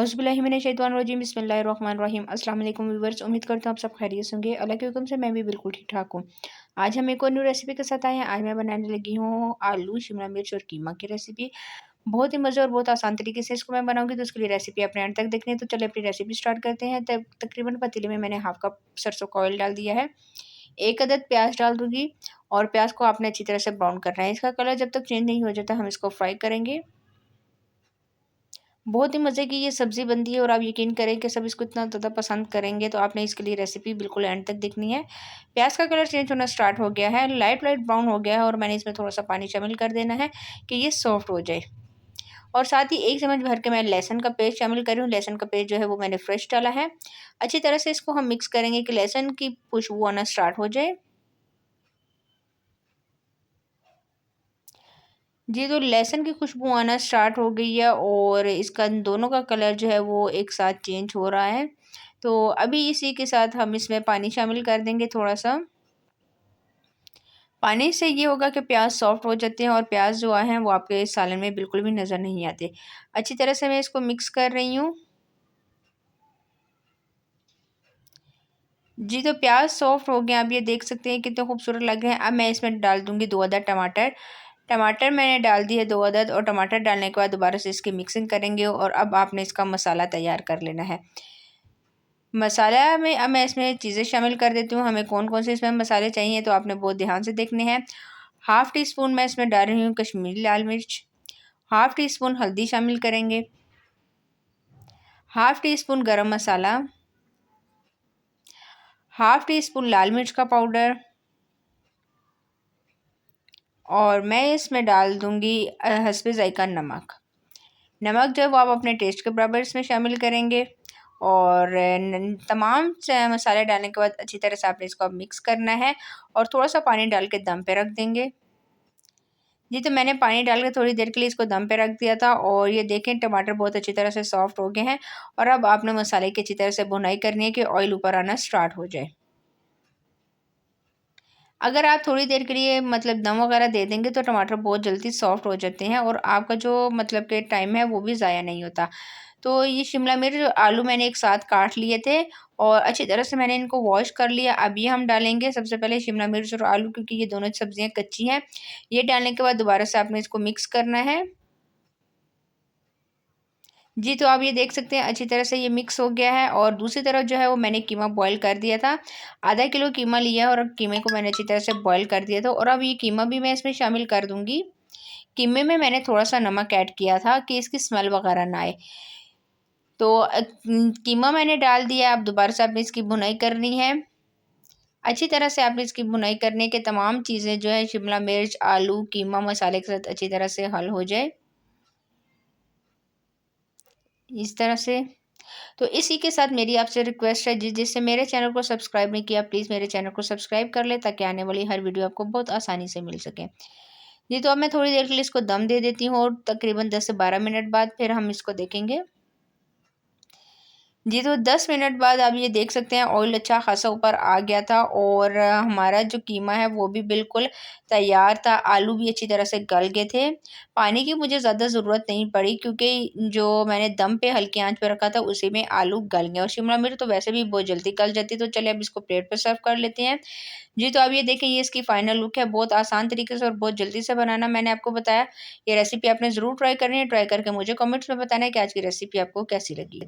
औज़ुबिल्लाहिमिनश्शैतानिर्रजीम बिस्मिल्लाहिर्रहमानिर्रहीम। अस्सलाम वालेकुम व्यूअर्स, उम्मीद करता हूँ आप सब खैरियत से होंगे। अल्लाह के हुक्म से मैं भी बिल्कुल ठीक ठाक हूँ। आज हम एक और न्यू रेसिपी के साथ आए हैं। आज मैं बनाने लगी हूँ आलू शिमला मिर्च और कीमा की रेसिपी। बहुत ही मज़े और बहुत आसान तरीके से इसको मैं बनाऊँगी, तो उसके लिए रेसिपी अपने एंड तक देखनी है। तो चलिए अपनी रेसिपी स्टार्ट करते हैं। तब तकरीबन पतीले में मैंने हाफ़ कप सरसों का ऑयल डाल दिया है। 1 अदद प्याज डाल दूँगी और प्याज को आपने अच्छी तरह से ब्राउन करना है। इसका कलर जब तक चेंज नहीं हो जाता हम इसको फ्राई करेंगे। बहुत ही मज़े की ये सब्ज़ी बनती है और आप यकीन करें कि सब इसको इतना ज़्यादा पसंद करेंगे, तो आपने इसके लिए रेसिपी बिल्कुल एंड तक देखनी है। प्याज का कलर चेंज होना स्टार्ट हो गया है, लाइट लाइट ब्राउन हो गया है और मैंने इसमें थोड़ा-सा पानी शामिल कर देना है कि ये सॉफ्ट हो जाए। और साथ ही 1 चम्मच भर के मैं लहसुन का पेस्ट शामिल कर रही हूँ। लहसुन का पेस्ट जो है वो मैंने फ्रेश डाला है। अच्छी तरह से इसको हम मिक्स करेंगे कि लहसुन की खुशबू आना स्टार्ट हो जाए। जी, तो लहसुन की खुशबू आना स्टार्ट हो गई है और इसका दोनों का कलर जो है वो एक साथ चेंज हो रहा है। तो अभी इसी के साथ हम इसमें पानी शामिल कर देंगे थोड़ा-सा। पानी से ये होगा कि प्याज सॉफ्ट हो जाते हैं और प्याज जो हैं वो आपके सालन में बिल्कुल भी नज़र नहीं आते। अच्छी तरह से मैं इसको मिक्स कर रही हूँ। जी, तो प्याज सॉफ्ट हो गए, आप ये देख सकते हैं कितने खूबसूरत लग रहे हैं। अब मैं इसमें डाल दूँगी 2 अदद टमाटर। टमाटर मैंने डाल दिए 2 अदद और टमाटर डालने के बाद दोबारा से इसकी मिक्सिंग करेंगे और अब आपने इसका मसाला तैयार कर लेना है। मसाला में अब मैं इसमें चीज़ें शामिल कर देती हूँ। हमें कौन-कौन से इसमें मसाले चाहिए तो आपने बहुत ध्यान से देखने हैं। हाफ़ टी स्पून मैं इसमें डाल रही हूँ कश्मीरी लाल मिर्च, हाफ़ टी स्पून हल्दी शामिल करेंगे, हाफ़ टी स्पून गरम मसाला, हाफ़ टी स्पून लाल मिर्च का पाउडर और मैं इसमें डाल दूँगी हस्बे ज़ायक़ा नमक। नमक जो है वो आप अपने टेस्ट के बराबर इसमें शामिल करेंगे और तमाम मसाले डालने के बाद अच्छी तरह से आपने इसको अब मिक्स करना है और थोड़ा-सा पानी डाल के दम पे रख देंगे। जी, तो मैंने पानी डाल के थोड़ी देर के लिए इसको दम पे रख दिया था और ये देखें टमाटर बहुत अच्छी तरह से सॉफ्ट हो गए हैं और अब आपने मसाले की अच्छी तरह से भुनाई करनी है कि ऑयल ऊपर आना स्टार्ट हो जाए। अगर आप थोड़ी देर के लिए मतलब दम वगैरह दे देंगे तो टमाटर बहुत जल्दी सॉफ्ट हो जाते हैं और आपका जो मतलब कि टाइम है वो भी ज़ाया नहीं होता। तो ये शिमला मिर्च और आलू मैंने एक साथ काट लिए थे और अच्छी तरह से मैंने इनको वॉश कर लिया। अब ये हम डालेंगे सबसे पहले शिमला मिर्च और आलू, क्योंकि ये दोनों सब्ज़ियाँ कच्ची हैं। ये डालने के बाद दोबारा से आपने इसको मिक्स करना है। जी, तो आप ये देख सकते हैं अच्छी तरह से ये मिक्स हो गया है और दूसरी तरफ जो है वो मैंने कीमा बॉयल कर दिया था। आधा किलो कीमा लिया और अब कीमे को मैंने अच्छी तरह से बॉयल कर दिया था और अब ये कीमा भी मैं इसमें शामिल कर दूँगी। कीमे में मैंने थोड़ा-सा नमक ऐड किया था कि इसकी स्मेल वगैरह ना आए। तो कीमा मैंने डाल दिया, अब दोबारा से आपने इसकी भुनाई करनी है। अच्छी तरह से आपने इसकी भुनाई करने के तमाम चीज़ें जो है शिमला मिर्च, आलू, कीमा मसाले के साथ अच्छी तरह से हल हो जाए, इस तरह से। तो इसी के साथ मेरी आपसे रिक्वेस्ट है जिससे मेरे चैनल को सब्सक्राइब नहीं किया, प्लीज़ मेरे चैनल को सब्सक्राइब कर लें ताकि आने वाली हर वीडियो आपको बहुत आसानी से मिल सके। जी, तो अब मैं थोड़ी देर के लिए इसको दम दे देती हूँ और तकरीबन 10 से 12 मिनट बाद फिर हम इसको देखेंगे। जी, तो 10 मिनट बाद आप ये देख सकते हैं ऑयल अच्छा ख़ासा ऊपर आ गया था और हमारा जो कीमा है वो भी बिल्कुल तैयार था। आलू भी अच्छी तरह से गल गए थे। पानी की मुझे ज़्यादा ज़रूरत नहीं पड़ी क्योंकि जो मैंने दम पे हल्की आंच पे रखा था उसी में आलू गल गए और शिमला मिर्च तो वैसे भी बहुत जल्दी गल जाती है। तो चलिए अब इसको प्लेट पे सर्व कर लेते हैं। जी, तो अब ये देखें ये इसकी फाइनल लुक है। बहुत आसान तरीके से और बहुत जल्दी से बनाना मैंने आपको बताया। ये रेसिपी आपने ज़रूर ट्राई करनी है। ट्राई करके मुझे कमेंट्स में बताना है कि आज की रेसिपी आपको कैसी लगी।